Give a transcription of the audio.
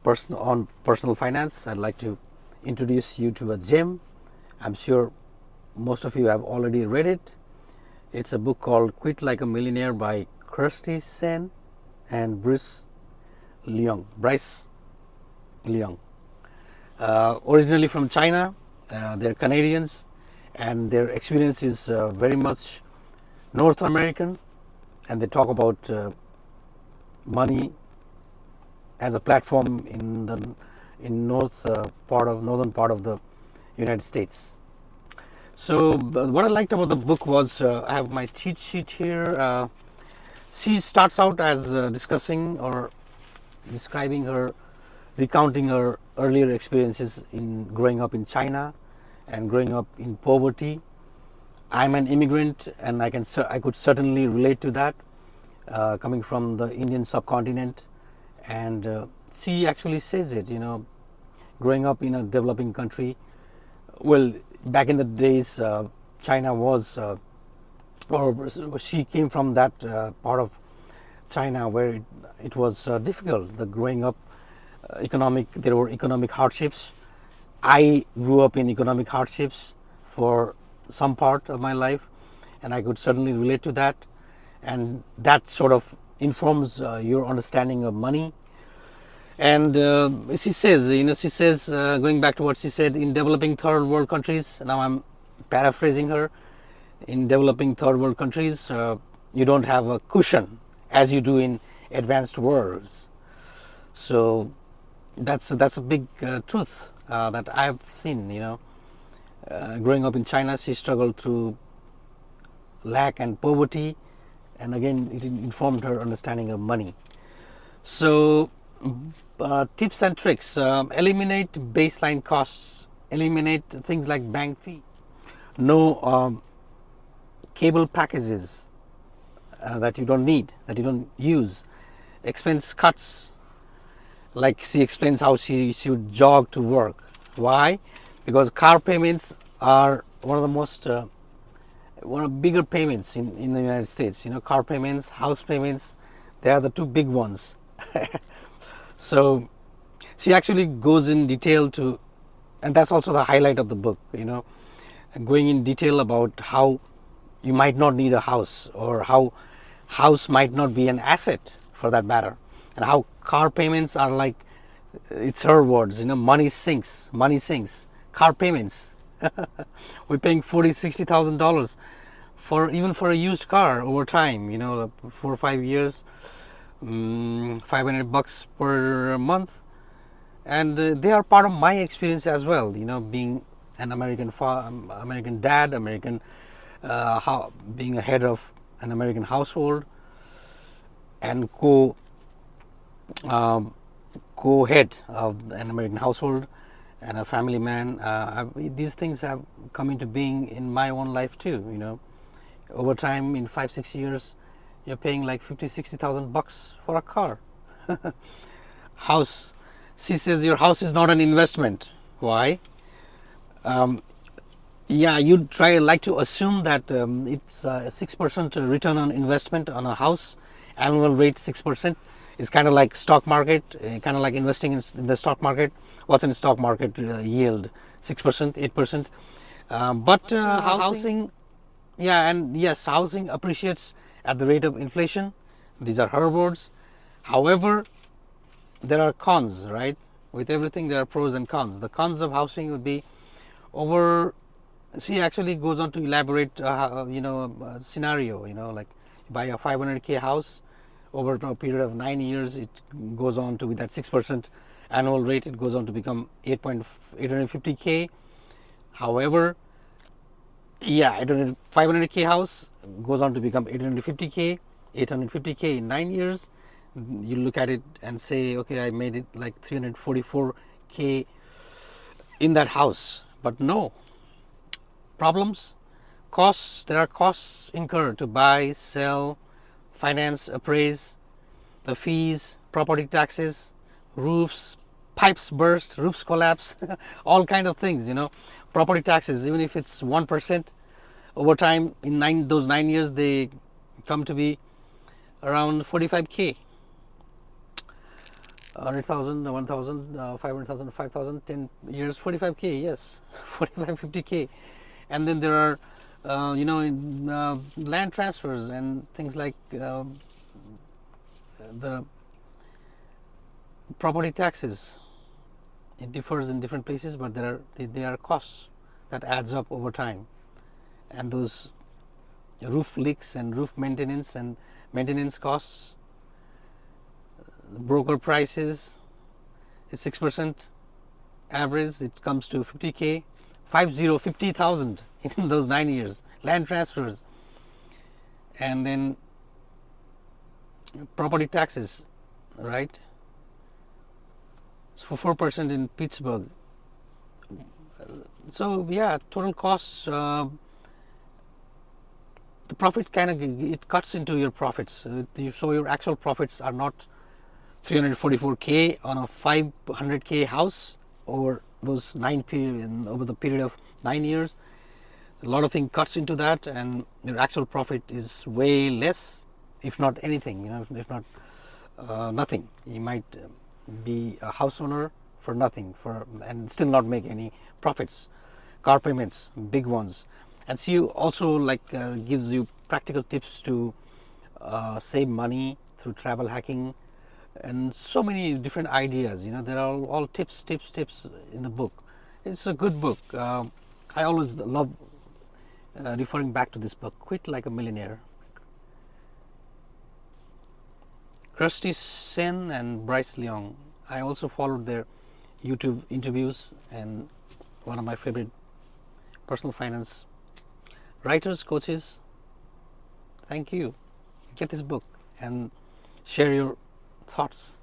personal finance, I'd like to introduce you to a gem. I'm sure most of you have already read it. It's a book called Quit Like a Millionaire by Kristy, Shen and Bryce Leung. Originally from China, they're Canadians, and their experience is very much North American, and they talk about money as a platform in the northern part of the United States. So what I liked about the book was I have my cheat sheet here. She starts out as discussing or describing recounting her earlier experiences in growing up in China and growing up in poverty. I'm an immigrant, and I could certainly relate to that, coming from the Indian subcontinent. And she actually says it, growing up in a developing country. Well, back in the days, China was, or she came from that part of China where it was difficult. The growing up, there were economic hardships. I grew up in economic hardships for some part of my life, and I could certainly relate to that. And that sort of informs your understanding of money. And she says, going back to what she said, in developing third world countries, now I'm paraphrasing her, in developing third world countries, you don't have a cushion as you do in advanced worlds. So that's a big truth that I've seen. Growing up in China, she struggled through lack and poverty, and again, it informed her understanding of money. So tips and tricks: eliminate baseline costs, eliminate things like bank fee, no cable packages that you don't need, that you don't use, expense cuts. Like she explains how she should jog to work. Why? Because car payments are one of the most one of bigger payments in the United States. Car payments, house payments, they are the two big ones. So she actually goes in detail to, and that's also the highlight of the book, going in detail about how you might not need a house, or how house might not be an asset for that matter, and how car payments are like, it's her words, money sinks. Car payments. We're paying $40,000-$60,000 for a used car over time, 4 or 5 years, $500 per month. And they are part of my experience as well, being an American dad, being a head of an American household, and co-head of an American household, and a family man. These things have come into being in my own life too. Over time, in 5-6 years, you're paying like $50,000-$60,000 for a car. House. She says your house is not an investment. Why? You'd like to assume that it's a 6% return on investment on a house, annual rate 6%. It's kind of like stock market, kind of like investing in the stock market. What's in the stock market yield? 6%, 8%. But housing, and yes, housing appreciates at the rate of inflation. These are her words. However, there are cons, right? With everything, there are pros and cons. The cons of housing would be she actually goes on to elaborate, a scenario, like buy a 500K house. Over a period of 9 years, it goes on to, with that 6% annual rate, it goes on to become 850K. However, 500K house goes on to become 850K in 9 years. You look at it and say, okay, I made it like 344K in that house. But no. Problems, costs. There are costs incurred to buy, sell, finance, appraise, the fees, property taxes, roofs, pipes burst, roofs collapse, all kind of things, property taxes, even if it's 1%, over time, in those 9 years, they come to be around 45K. 100,000, 1,000, 500,000, 5,000, 10 years, 45K, yes, 45, 50K. And then there are, land transfers and things like the property taxes. It differs in different places, but there are costs that adds up over time, and those roof leaks and roof maintenance and maintenance costs, broker prices is 6% average. It comes to 50K, 50,000 in those 9 years. Land transfers, and then property taxes, right? So 4% in Pittsburgh. So yeah, total costs. The profit kind of it cuts into your profits. So your actual profits are not 344K on a 500K house over those over the period of 9 years. A lot of things cuts into that, and your actual profit is way less, if not anything. If not nothing. You might be a house owner for nothing and still not make any profits. Car payments, big ones. And she also gives you practical tips to save money through travel hacking, and so many different ideas. There are all tips in the book. It's a good book. I always love referring back to this book, Quit Like a Millionaire. Kristy, Shen and Bryce Leung. I also followed their YouTube interviews, and one of my favorite personal finance writers, coaches. Thank you. Get this book and share your thoughts.